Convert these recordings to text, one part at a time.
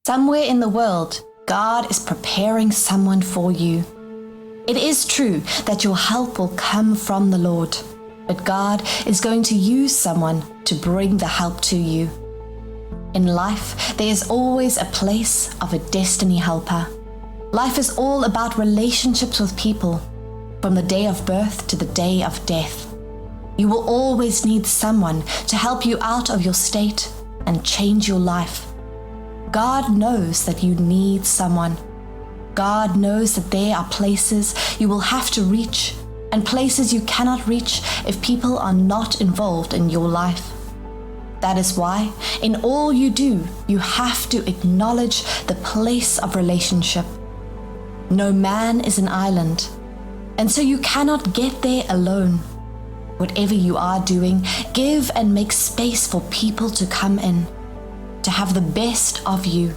Somewhere in the world, God is preparing someone for you. It is true that your help will come from the Lord, but God is going to use someone to bring the help to you. In life, there is always a place of a destiny helper. Life is all about relationships with people, from the day of birth to the day of death. You will always need someone to help you out of your state and change your life. God knows that you need someone. God knows that there are places you will have to reach and places you cannot reach if people are not involved in your life. That is why, in all you do, you have to acknowledge the place of relationship. No man is an island, and so you cannot get there alone. Whatever you are doing, give and make space for people to come in, to have the best of you.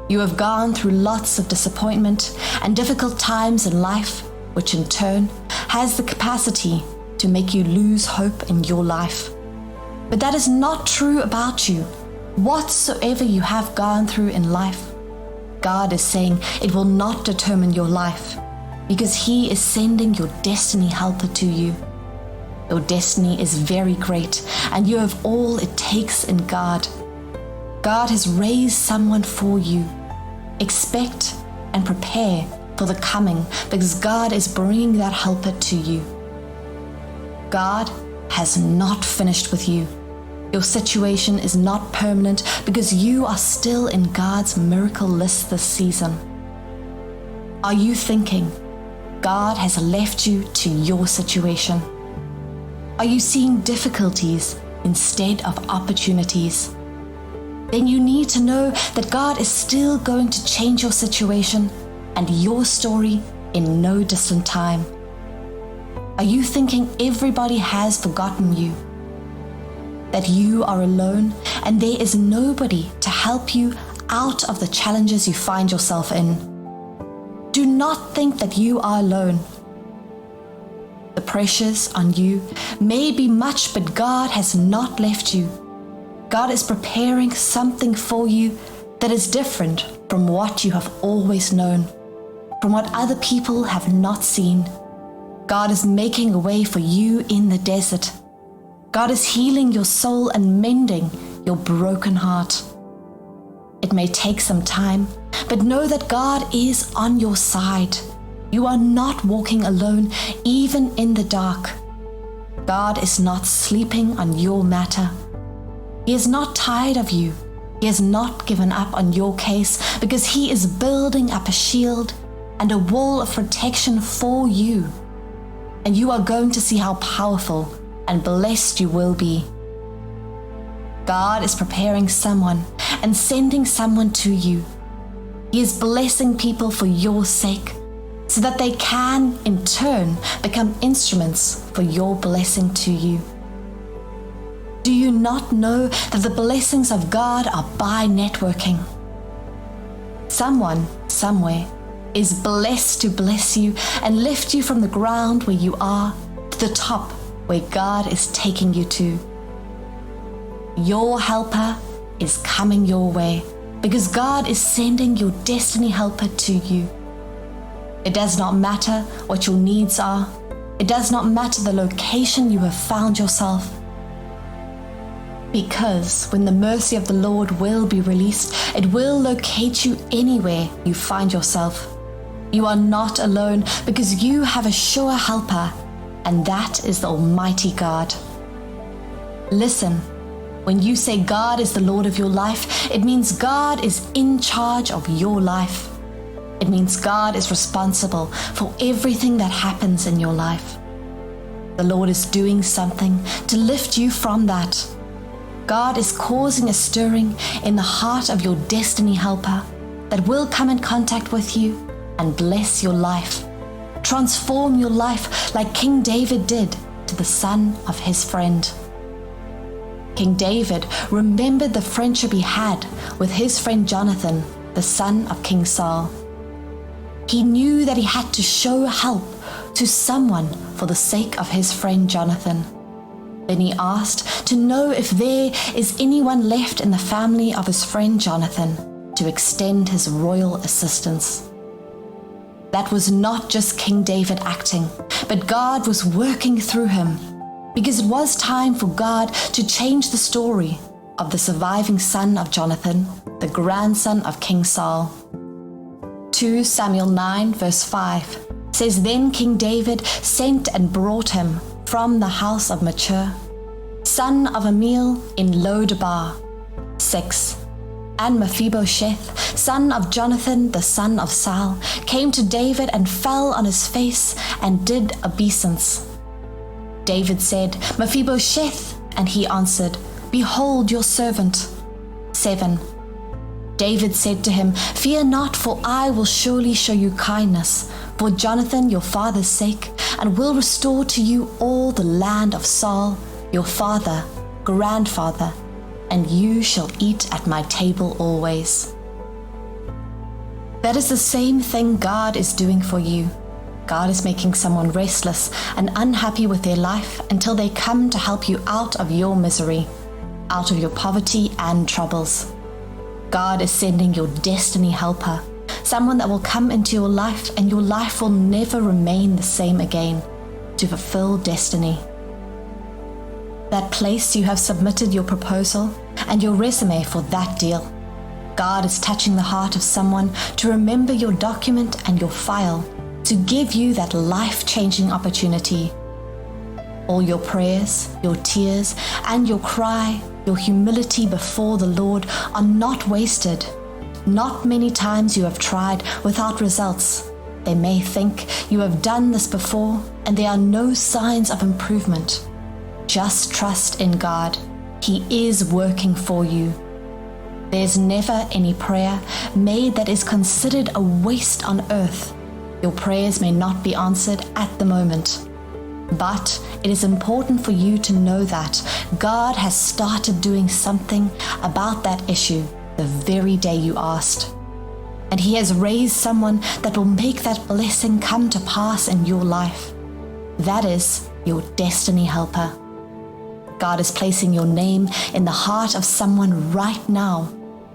You have gone through lots of disappointment and difficult times in life, which in turn has the capacity to make you lose hope in your life. But that is not true about you. Whatsoever you have gone through in life, God is saying it will not determine your life, because He is sending your destiny helper to you. Your destiny is very great, and you have all it takes in God. God has raised someone for you. Expect and prepare for the coming, because God is bringing that helper to you. God has not finished with you. Your situation is not permanent, because you are still in God's miracle list this season. Are you thinking God has left you to your situation? Are you seeing difficulties instead of opportunities? Then you need to know that God is still going to change your situation and your story in no distant time. Are you thinking everybody has forgotten you? That you are alone and there is nobody to help you out of the challenges you find yourself in? Do not think that you are alone. The pressures on you may be much, but God has not left you. God is preparing something for you that is different from what you have always known, from what other people have not seen. God is making a way for you in the desert. God is healing your soul and mending your broken heart. It may take some time, but know that God is on your side. You are not walking alone, even in the dark. God is not sleeping on your matter. He is not tired of you. He has not given up on your case, because He is building up a shield and a wall of protection for you. And you are going to see how powerful and blessed you will be. God is preparing someone and sending someone to you. He is blessing people for your sake, so that they can, in turn, become instruments for your blessing to you. Do you not know that the blessings of God are by networking? Someone, somewhere, is blessed to bless you and lift you from the ground where you are to the top where God is taking you to. Your helper is coming your way, because God is sending your destiny helper to you. It does not matter what your needs are. It does not matter the location you have found yourself. Because when the mercy of the Lord will be released, it will locate you anywhere you find yourself. You are not alone, because you have a sure helper, and that is the Almighty God. Listen, when you say God is the Lord of your life, it means God is in charge of your life. It means God is responsible for everything that happens in your life. The Lord is doing something to lift you from that. God is causing a stirring in the heart of your destiny helper that will come in contact with you and bless your life. Transform your life like King David did to the son of his friend. King David remembered the friendship he had with his friend Jonathan, the son of King Saul. He knew that he had to show help to someone for the sake of his friend Jonathan. Then he asked to know if there is anyone left in the family of his friend Jonathan. to extend his royal assistance. That was not just King David acting, but God was working through him, because it was time for God to change the story of the surviving son of Jonathan, the grandson of King Saul. 2 Samuel 9 verse 5 says, Then King David sent and brought him from the house of Machir, son of Amiel in Lodebar. 6. And Mephibosheth, son of Jonathan, the son of Saul, came to David and fell on his face and did obeisance. David said, Mephibosheth, and he answered, Behold your servant. 7. David said to him, Fear not, for I will surely show you kindness, for Jonathan your father's sake, and will restore to you all the land of Saul, your father, grandfather, and you shall eat at my table always. That is the same thing God is doing for you. God is making someone restless and unhappy with their life until they come to help you out of your misery, out of your poverty and troubles. God is sending your destiny helper, someone that will come into your life and your life will never remain the same again, to fulfill destiny. That place you have submitted your proposal and your resume for that deal. God is touching the heart of someone to remember your document and your file, to give you that life-changing opportunity. All your prayers, your tears, and your cry, your humility before the Lord are not wasted. Not many times you have tried without results. They may think you have done this before and there are no signs of improvement. Just trust in God. He is working for you. There's never any prayer made that is considered a waste on earth. Your prayers may not be answered at the moment, but it is important for you to know that God has started doing something about that issue the very day you asked. And He has raised someone that will make that blessing come to pass in your life. That is your destiny helper. God is placing your name in the heart of someone right now,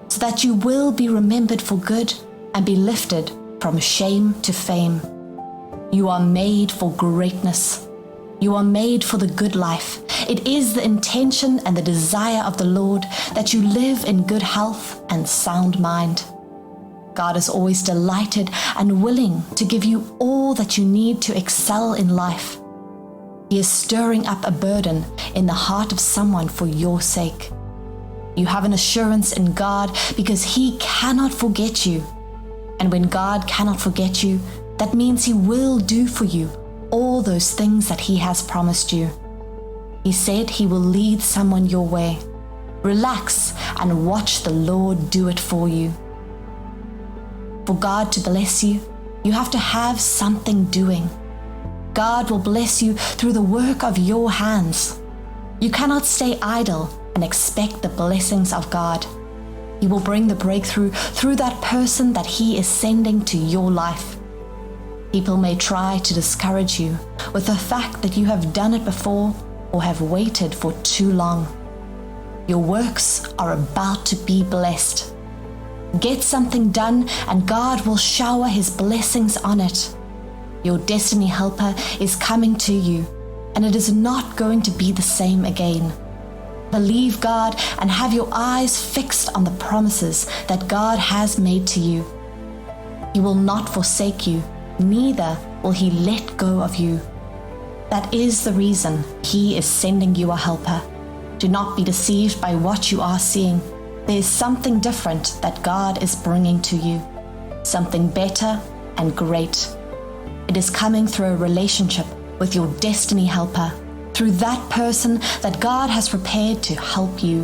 so that you will be remembered for good and be lifted from shame to fame. You are made for greatness. You are made for the good life. It is the intention and the desire of the Lord that you live in good health and sound mind. God is always delighted and willing to give you all that you need to excel in life. He is stirring up a burden in the heart of someone for your sake. You have an assurance in God because He cannot forget you. And when God cannot forget you, that means He will do for you all those things that He has promised you. He said He will lead someone your way. Relax and watch the Lord do it for you. For God to bless you, you have to have something doing. God will bless you through the work of your hands. You cannot stay idle and expect the blessings of God. He will bring the breakthrough through that person that He is sending to your life. People may try to discourage you with the fact that you have done it before or have waited for too long. Your works are about to be blessed. Get something done and God will shower His blessings on it. Your destiny helper is coming to you, and it is not going to be the same again. Believe God and have your eyes fixed on the promises that God has made to you. He will not forsake you, neither will He let go of you. That is the reason He is sending you a helper. Do not be deceived by what you are seeing. There is something different that God is bringing to you, something better and great. It is coming through a relationship with your destiny helper, through that person that God has prepared to help you.